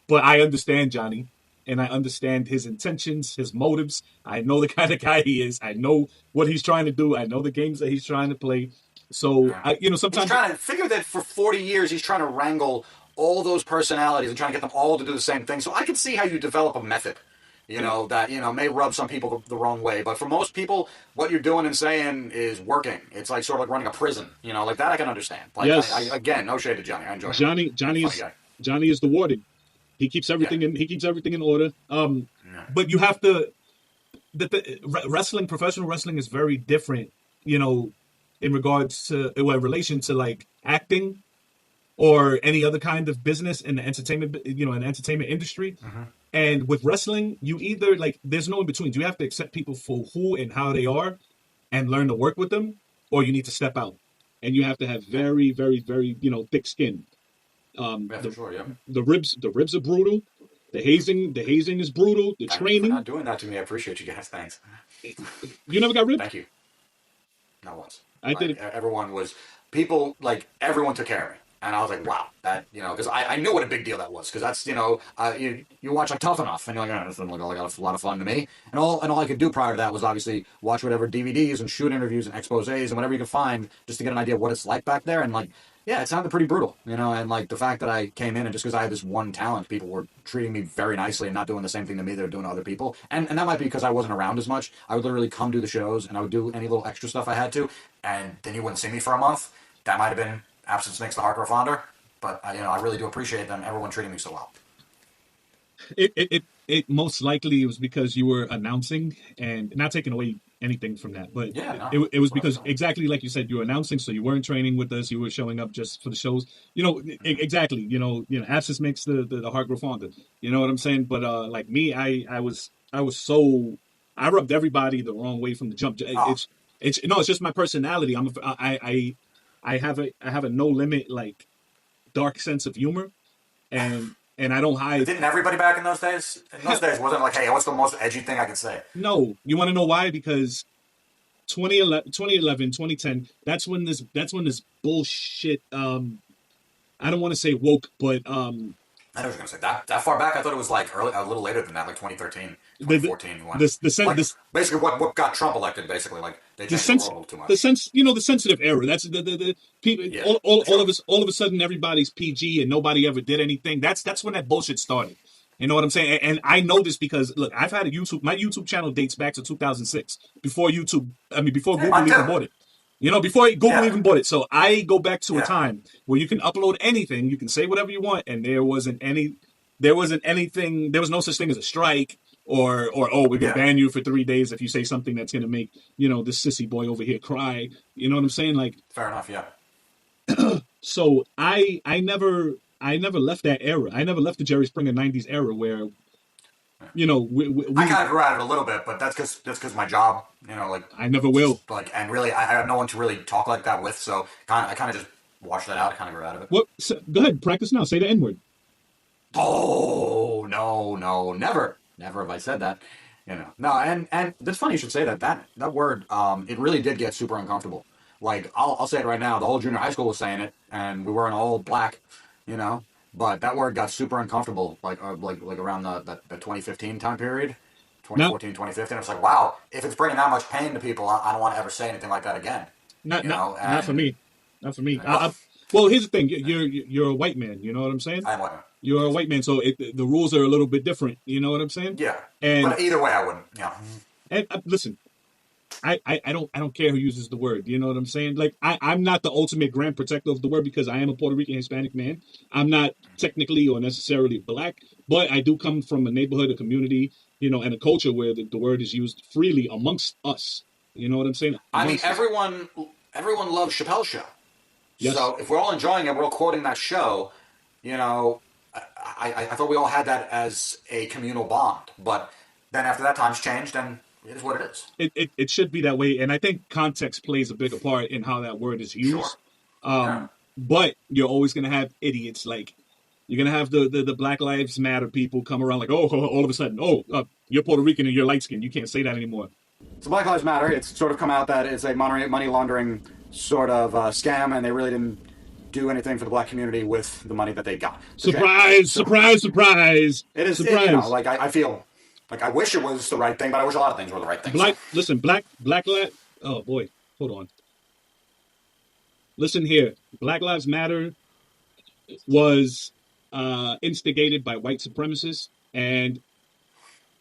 but I understand Johnny and I understand his intentions, his motives. I know the kind of guy he is. I know what he's trying to do. I know the games that he's trying to play. So Yeah. He's sometimes trying to figure that for 40 years he's trying to wrangle all those personalities and trying to get them all to do the same thing. So I can see how you develop a method, that may rub some people the wrong way. But for most people, what you're doing and saying is working. It's like sort of like running a prison, like that I can understand. Like I yes, again, no shade to Johnny. I enjoy him. Johnny He's a Johnny funny is guy. Johnny is the warden. He keeps Yeah. everything in order. Yeah. But you have to wrestling, professional wrestling is very different, in regards to, well, in relation to like acting or any other kind of business in the entertainment industry. Mm-hmm. And with wrestling, you either like there's no in between. You have to accept people for who and how they are and learn to work with them, or you need to step out. And you have to have Yeah. very, very, very, thick skin. Yeah, for The sure. Yeah. the ribs are brutal. The hazing is brutal. The Thank you for training. not doing that to me. I appreciate you guys. Thanks. You never got ribbed? Thank you. Not once. I did Like it. everyone was people like everyone took care of me, and I was like, wow, that because I knew what a big deal that was because that's you watch like Tough Enough and you're like, oh, this doesn't look like a lot of fun to me, and all I could do prior to that was obviously watch whatever DVDs and shoot interviews and exposés and whatever you could find just to get an idea of what it's like back there and like. Yeah, it sounded pretty brutal, and like the fact that I came in and just because I had this one talent, people were treating me very nicely and not doing the same thing to me they were doing to other people, and that might be because I wasn't around as much. I would literally come to the shows and I would do any little extra stuff I had to, and then you wouldn't see me for a month. That might have been absence makes the heart grow fonder. But I really do appreciate them. Everyone treating me so well. It most likely was because you were announcing and not taking away anything from that, but Yeah, it, no, it, it was whatever. because exactly like you said, you were announcing, so you weren't training with us. You were showing up just for the shows. Exactly. Absence makes the heart grow fonder. You know what I'm saying? But like me, I was so I rubbed everybody the wrong way from the jump. Oh, It's just my personality. I have a no limit like dark sense of humor, and I don't hide. didn't everybody back in those days? In those days, wasn't it like, hey, what's the most edgy thing I could say? No, you want to know why? Because 2011, 2010, that's when this bullshit, I don't want to say woke, but I was going to say that far back. I thought it was like early, a little later than that, like 2013, the the 2014. When the the, sen- like the, basically what got Trump elected. Basically, like they the changed the sense world too the much. sense the sensitive era. That's the people, Yeah, all sure. of us, all of a sudden everybody's PG and nobody ever did anything. That's when that bullshit started. You know what I'm saying? And I know this because look, I've had a YouTube. My YouTube channel dates back to 2006, before YouTube. I mean, before Yeah, mine Google even too. bought it. Before Google Yeah, even bought it. So I go back to a yeah, time where you can upload anything, you can say whatever you want, and there wasn't anything, there was no such thing as a strike or oh, we're gonna yeah. ban you for 3 days if you say something that's gonna make this sissy boy over here cry. You know what I'm saying? Like, Fair enough. Yeah. so I never left that era. I never left the Jerry Springer '90s era where You know, I kind of grew out of it a little bit, but that's because my job, you know, like I never it's will. just like, and really I have no one to really talk like that with, so I kind of just washed that out. I kind of grew out of it. What? Go ahead, practice now. Say the N word. Oh no, never have I said that. You know, no, and that's funny you should say that. That word, it really did get super uncomfortable. Like I'll say it right now. The whole junior high school was saying it, and we weren't all black, you know. But that word got super uncomfortable, like around the 2015 time period, Not 2014, 2015. I was like, wow, if it's bringing that much pain to people, I don't want to ever say anything like that again, not you not know. not for And me. Not for me. well, Well, here's the thing. You're a white man. You know what I'm saying? I'm like, You're a white man, so the rules are a little bit different. You know what I'm saying? yeah. And But either way, I wouldn't. Yeah. listen, I don't care who uses the word. You know what I'm saying? Like I'm not the ultimate grand protector of the word because I am a Puerto Rican Hispanic man. I'm not technically or necessarily black, but I do come from a neighborhood, a community, you know, and a culture where the word is used freely amongst us. You know what I'm saying? I mean, Amongst us. everyone loves Chappelle's show. Yes. So if we're all enjoying it, we're all quoting that show. You know, I thought we all had that as a communal bond, but then after that, times changed, and it is what it is. It should be that way, and I think context plays a bigger part in how that word is Sure. used. Yeah. But you're always gonna have idiots like you're gonna have the Black Lives Matter people come around like, oh, all of a sudden, you're Puerto Rican and you're light skinned, you can't say that anymore. So Black Lives Matter. It's sort of come out that it's a money laundering sort of scam, and they really didn't do anything for the black community with the money that they got. Surprise, So surprise, surprise, it is, surprise. you know, like I feel like I wish it was the right thing, but I wish a lot of things were the right thing. Black, listen, black lives. Oh boy, hold on. Listen here, Black Lives Matter was instigated by white supremacists, and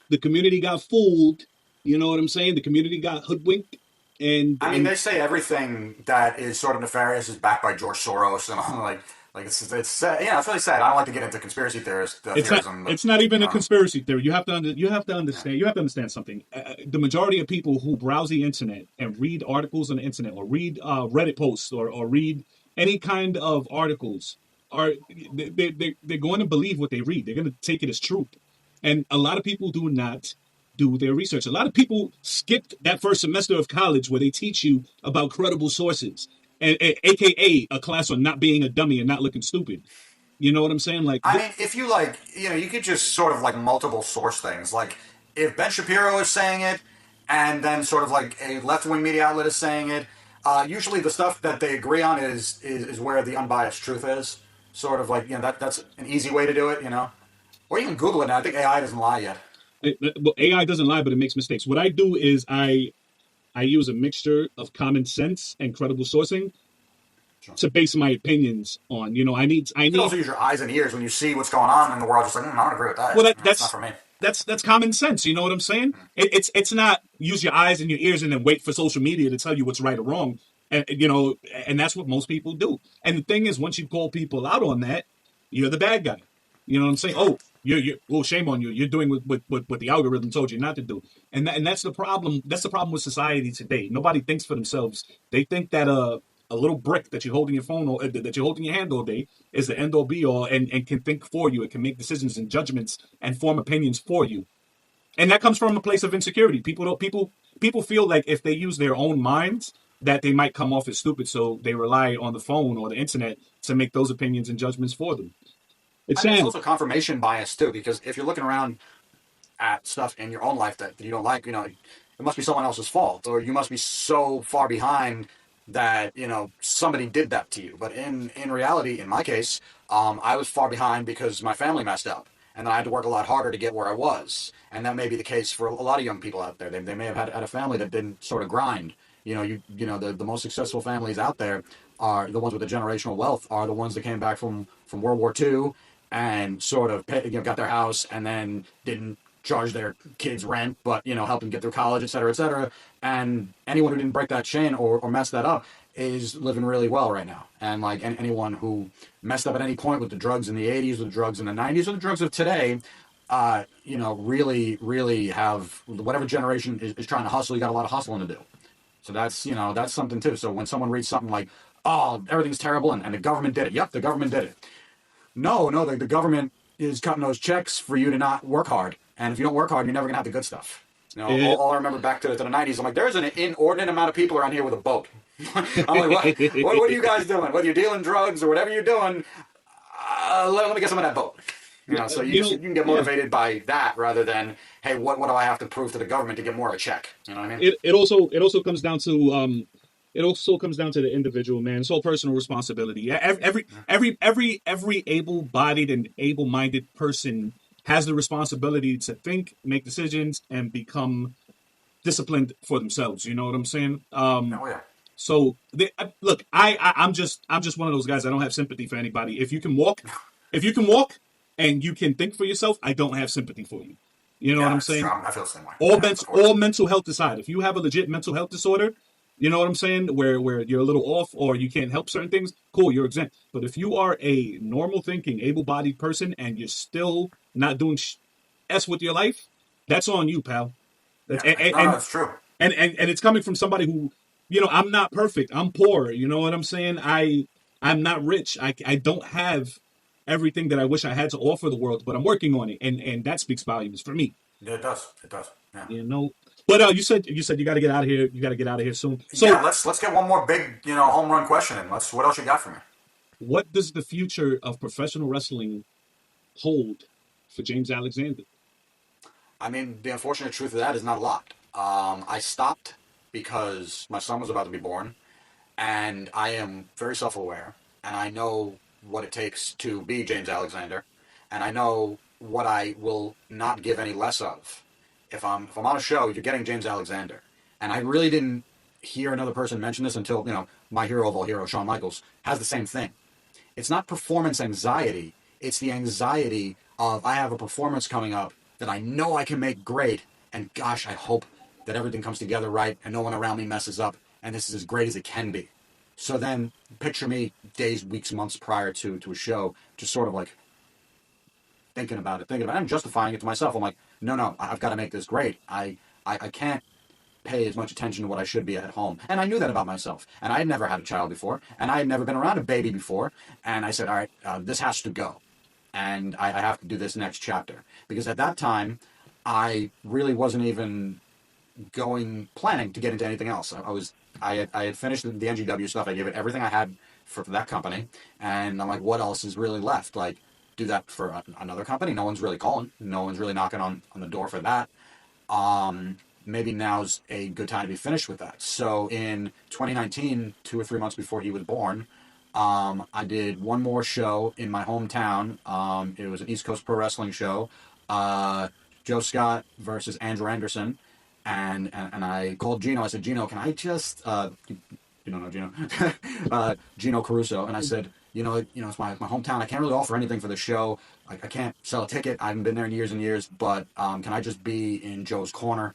the community got fooled. You know what I'm saying? The community got hoodwinked, I mean, they say everything that is sort of nefarious is backed by George Soros, and all, like it's yeah, it's really sad. I don't like to get into conspiracy theorism. It's not even a conspiracy theory. You have to understand. You have to understand something. The majority of people who browse the internet and read articles on the internet, or read Reddit posts, or read any kind of articles, are they're going to believe what they read. They're going to take it as truth, and a lot of people do not do their research. A lot of people skipped that first semester of college where they teach you about credible sources, and aka a class on not being a dummy and not looking stupid. You know what I'm saying? Like, I mean, if you like, you know, you could just sort of like multiple source things. Like, if Ben Shapiro is saying it, and then sort of like a left wing media outlet is saying it, usually the stuff that they agree on is where the unbiased truth is. Sort of like, you know, that's an easy way to do it, you know. Or you can Google it now. I think AI doesn't lie yet. well, AI doesn't lie, but it makes mistakes. What I do is I use a mixture of common sense and credible sourcing Sure. to base my opinions on. You know, I You can need. also use your eyes and ears when you see what's going on in the world. Just like, I don't agree with that. Well, That's not for me. that's common sense. You know what I'm saying? It's not use your eyes and your ears and then wait for social media to tell you what's right or wrong. And you know, and that's what most people do. And the thing is, once you call people out on that, you're the bad guy. You know what I'm saying? Oh, you're well, shame on you. You're doing what the algorithm told you not to do. And that's the problem. That's the problem with society today. Nobody thinks for themselves. They think that a little brick that you hold in your phone or that you hold in your hand all day is the end all be all and can think for you. It can make decisions and judgments and form opinions for you. And that comes from a place of insecurity. People feel like if they use their own minds that they might come off as stupid, so they rely on the phone or the internet to make those opinions and judgments for them. It's I mean, it's sad. also confirmation bias too, because if you're looking around at stuff in your own life that you don't like, you know, it must be someone else's fault, or you must be so far behind that you know somebody did that to you. But in reality, in my case, I was far behind because my family messed up, and then I had to work a lot harder to get where I was. And that may be the case for a lot of young people out there. They may have had a family that didn't sort of grind. You know, you know the most successful families out there are the ones with the generational wealth, are the ones that came back from World War II and sort of got their house and then didn't charge their kids rent, but you know help them get through college, et cetera, et cetera. And anyone who didn't break that chain or mess that up is living really well right now. And like anyone who messed up at any point with the drugs in the 80s, or the drugs in the 90s, or the drugs of today, you know, really have whatever generation is trying to hustle. You got a lot of hustling to do. So that's, you know, that's something too. So when someone reads something like, oh, everything's terrible and the government did it. Yep, the government did it. No, the government is cutting those checks for you to not work hard And if you don't work hard, you're never gonna have the good stuff. You know, Yeah. all I remember back to the 90s, I'm like, there's an inordinate amount of people around here with a boat. I'm like, what are you guys doing? Whether you're dealing drugs or whatever you're doing, let me get some of that boat. You know, so you can get motivated by that rather than, hey, what do I have to prove to the government to get more of a check? You know what I mean? It also comes down to the individual, man. It's all personal responsibility. Yeah, every able-bodied and able-minded person has the responsibility to think, make decisions, and become disciplined for themselves. You know what I'm saying? Oh yeah. So look, I'm just one of those guys. I don't have sympathy for anybody. If you can walk and you can think for yourself, I don't have sympathy for you. You know what I'm saying? I feel the same way. All mental health aside, if you have a legit mental health disorder, you know what I'm saying, where you're a little off or you can't help certain things, cool, you're exempt. But if you are a normal thinking, able-bodied person and you're still not doing s with your life, that's on you, pal. That's That's true. And it's coming from somebody who, you know, I'm not perfect. I'm poor. You know what I'm saying? I'm not rich. I don't have everything that I wish I had to offer the world, but I'm working on it, and that speaks volumes for me. Yeah, it does. It does. Yeah. You know. But you said you got to get out of here. You got to get out of here soon. So yeah, let's get one more big, home run question in. What else you got for me? what does the future of professional wrestling hold for James Alexander? I mean, the unfortunate truth of that is not a lot. I stopped because my son was about to be born, and I am very self-aware, and I know what it takes to be James Alexander, and I know what I will not give any less of. If I'm on a show, you're getting James Alexander, and I really didn't hear another person mention this until my hero of all heroes, Shawn Michaels, has the same thing. It's not performance anxiety; it's the anxiety of I have a performance coming up that I know I can make great, and gosh, I hope that everything comes together right and no one around me messes up, and this is as great as it can be. So then, picture me days, weeks, months prior to a show, just sort of like thinking about it, and justifying it to myself. I'm like, no, I've got to make this great. I can't pay as much attention to what I should be at home. And I knew that about myself. And I had never had a child before, and I had never been around a baby before. And I said, all right, this has to go. And I have to do this next chapter. Because at that time, I really wasn't even planning to get into anything else. I had finished the NGW stuff. I gave it everything I had for that company. And I'm like, what else is really left? Like, do that for another company? No one's really calling. No one's really knocking on the door for that. Maybe now's a good time to be finished with that. So in 2019, 2 or 3 months before he was born, I did one more show in my hometown. It was an East Coast Pro Wrestling show. Joe Scott versus Andrew Anderson. And I called Gino. I said, Gino, can I just... you don't know Gino. Gino Caruso. And I said, it's my hometown. I can't really offer anything for the show. I can't sell a ticket. I haven't been there in years and years. But can I just be in Joe's corner?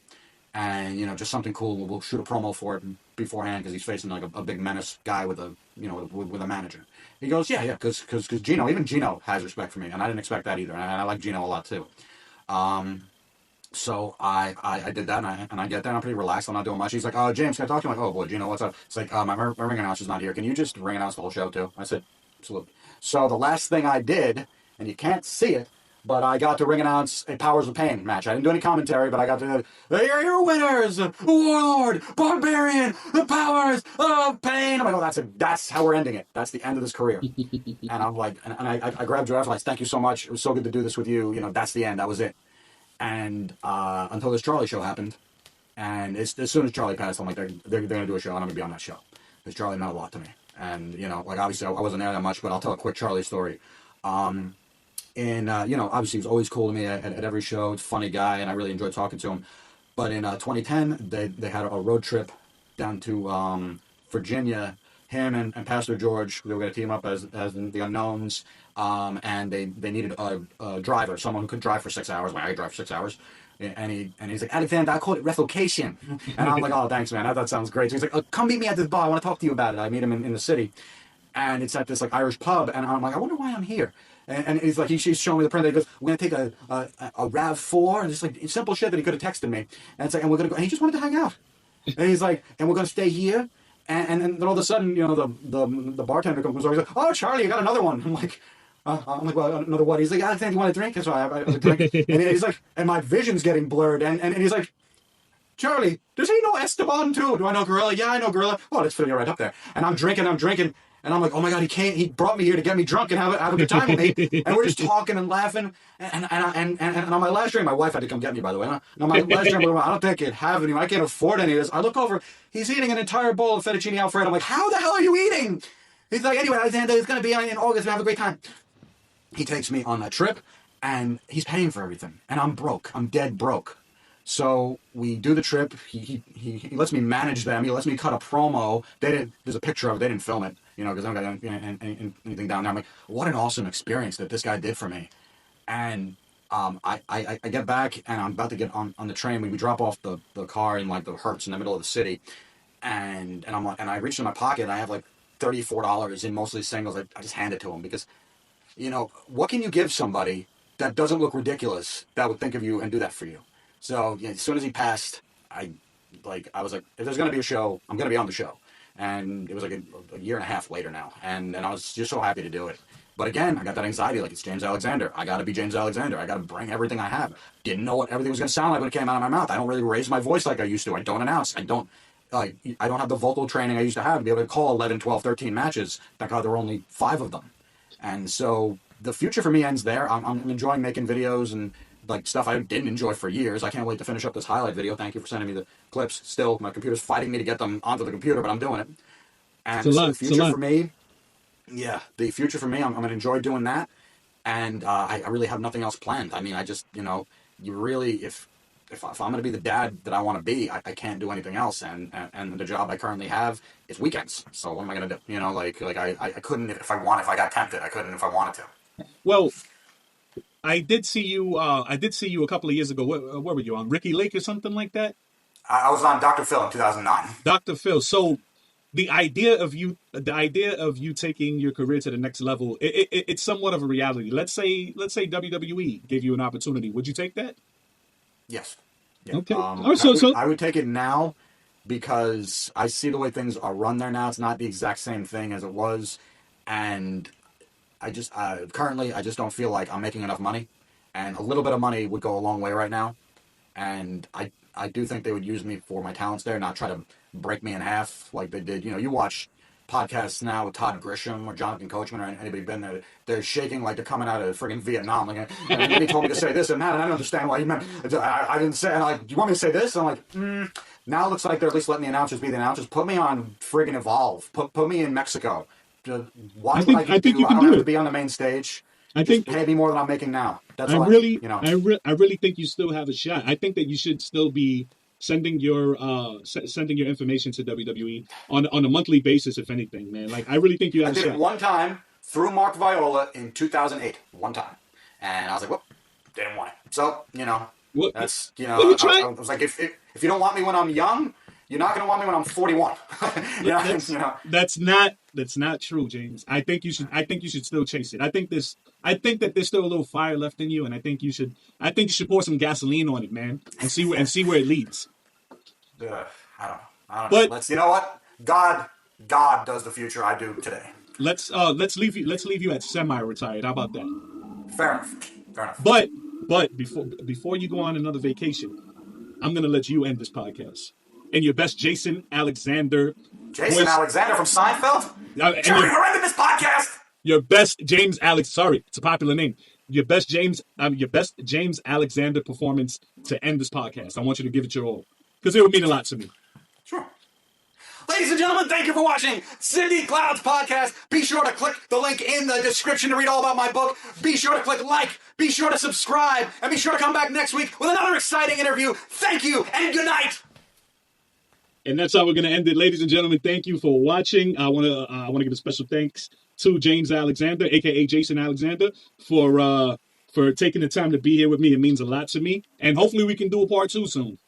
And, just something cool. We'll shoot a promo for it beforehand because he's facing like a big menace guy with a manager. He goes, yeah, because Gino, even Gino has respect for me. And I didn't expect that either. And I like Gino a lot too. So I did that, and I get there, and I'm pretty relaxed. I'm not doing much. He's like, oh, James, can I talk to you? I'm like, oh, boy, Gino, what's up? It's like, my ring announcer's not here. Can you just ring announce the whole show, too? I said, absolutely. So the last thing I did, and you can't see it, but I got to ring announce a Powers of Pain match. I didn't do any commentary, but I got to, here are your winners, Warlord, Barbarian, the Powers of Pain. I'm like, oh, that's how we're ending it. That's the end of this career. And I'm like, and I grabbed Joe. I was like, thank you so much. It was so good to do this with you. That's the end. That was it. And until this Charlie show happened, and as soon as Charlie passed, I'm like, they're going to do a show, and I'm going to be on that show. Because Charlie meant a lot to me. And, obviously I wasn't there that much, but I'll tell a quick Charlie story. Obviously he was always cool to me at every show. It's a funny guy, and I really enjoyed talking to him. But in 2010, they had a road trip down to Virginia. Him and Pastor George, they were going to team up as the Unknowns. And they needed a driver, someone who could drive for 6 hours. Well, I could drive for 6 hours. And he's like, Alexander, I call it relocation. And I'm like, oh, thanks, man. That sounds great. So he's like, come meet me at this bar. I want to talk to you about it. I meet him in the city. And it's at this like Irish pub. And I'm like, I wonder why I'm here. And he's like, he's showing me the print. He goes, we're going to take a RAV4. And it's like simple shit that he could have texted me. And it's like, and we're going to go. And he just wanted to hang out. And he's like, and we're going to stay here. And then all of a sudden, the bartender comes over. He's like, oh, Charlie, you got another one. I'm like, I'm like, well, another what? He's like, Alexander, you want a drink? So I was a drink. And he's like, and my vision's getting blurred. And he's like, Charlie, does he know Esteban too? Do I know Gorilla? Yeah, I know Gorilla. Oh, let's fill you right up there. And I'm drinking. And I'm like, oh my God, he brought me here to get me drunk and have a good time with me. And we're just talking and laughing. And on my last drink, my wife had to come get me, by the way. And on my last drink, I don't think I have any. I can't afford any of this. I look over, he's eating an entire bowl of fettuccine Alfredo. I'm like, how the hell are you eating? He's like, anyway, Alexander, it's going to be in August. We'll have a great time. He takes me on that trip, and he's paying for everything. And I'm broke. I'm dead broke. So we do the trip. He lets me manage them. He lets me cut a promo. There's a picture of it. They didn't film it, because I don't got anything down there. I'm like, what an awesome experience that this guy did for me. And I get back, and I'm about to get on the train. We drop off the car in like the Hertz in the middle of the city, and I'm like, and I reach in my pocket, and I have like $34 in mostly singles. I just hand it to him because, what can you give somebody that doesn't look ridiculous that would think of you and do that for you? So as soon as he passed, I was like, if there's going to be a show, I'm going to be on the show. And it was like a year and a half later now. And I was just so happy to do it. But again, I got that anxiety, like it's James Alexander. I got to be James Alexander. I got to bring everything I have. Didn't know what everything was going to sound like when it came out of my mouth. I don't really raise my voice like I used to. I don't announce. I don't have the vocal training I used to have to be able to call 11, 12, 13 matches. Thank God there were only 5 of them. And so the future for me ends there. I'm enjoying making videos and like stuff I didn't enjoy for years. I can't wait to finish up this highlight video. Thank you for sending me the clips. Still, my computer's fighting me to get them onto the computer, but I'm doing it. And so the future for me, I'm going to enjoy doing that. And I really have nothing else planned. I mean, I just, you really, if I'm going to be the dad that I want to be, I can't do anything else. And the job I currently have is weekends. So what am I going to do? I couldn't if I got tempted. I couldn't if I wanted to. Well, I did see you a couple of years ago. Where were you on? Ricky Lake or something like that? I was on Dr. Phil in 2009. Dr. Phil. So the idea of you taking your career to the next level, it's somewhat of a reality. Let's say WWE gave you an opportunity. Would you take that? Yes. Yeah. Okay. I would take it now because I see the way things are run there now. It's not the exact same thing as it was, and I just currently I just don't feel like I'm making enough money, and a little bit of money would go a long way right now, and I do think they would use me for my talents there, not try to break me in half like they did. You watch podcasts now with Todd Grisham or Jonathan Coachman or anybody been there, they're shaking like they're coming out of friggin' Vietnam. Like, and he told me to say this and that, and I don't understand why he meant. I didn't say. And I'm like, do you want me to say this? And I'm like, Now it looks like they're at least letting the announcers be the announcers. Put me on friggin' Evolve. Put me in Mexico. Why would I don't have to be on the main stage. Just pay me more than I'm making now. That's all. I really think you still have a shot. I think that you should still be sending your information to WWE on a monthly basis, if anything, man. Like, I really think you have a shot. I did it one time through Mark Viola in 2008. One time. And I was like, whoop, didn't want it. So, that's, I was like, if you don't want me when I'm young, you're not going to want me when I'm 41. That's not true, James. I think you should still chase it. I think that there's still a little fire left in you, and I think you should pour some gasoline on it, man, and see where it leads. I don't know. Let's, you know what? God does the future. I do today. Let's leave you at semi-retired. How about that? Fair enough. But before you go on another vacation, I'm gonna let you end this podcast. And your best Jason Alexander. Jason Alexander from Seinfeld? Jeremy, you're ending this podcast! Your best James Alex. Sorry, it's a popular name. Your best James Alexander performance to end this podcast. I want you to give it your all, because it would mean a lot to me. Sure. Ladies and gentlemen, thank you for watching Sidney Cloud's podcast. Be sure to click the link in the description to read all about my book. Be sure to click like. Be sure to subscribe. And be sure to come back next week with another exciting interview. Thank you and good night. And that's how we're going to end it. Ladies and gentlemen, thank you for watching. I want to give a special thanks to James Alexander, a.k.a. Jason Alexander, for taking the time to be here with me. It means a lot to me. And hopefully we can do a part 2 soon.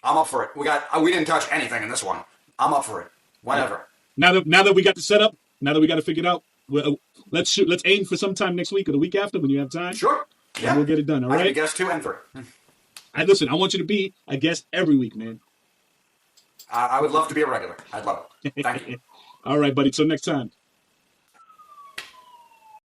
I'm up for it. We didn't touch anything in this one. I'm up for it. Whatever. Now that we got the setup, now that we got to figure it out, let's aim for sometime next week or the week after when you have time. Sure. Yeah. And we'll get it done, all right? I can be guest 2 and 3. Listen, I want you to be a guest every week, man. I would love to be a regular. I'd love it. Thank you. All right, buddy. Till next time.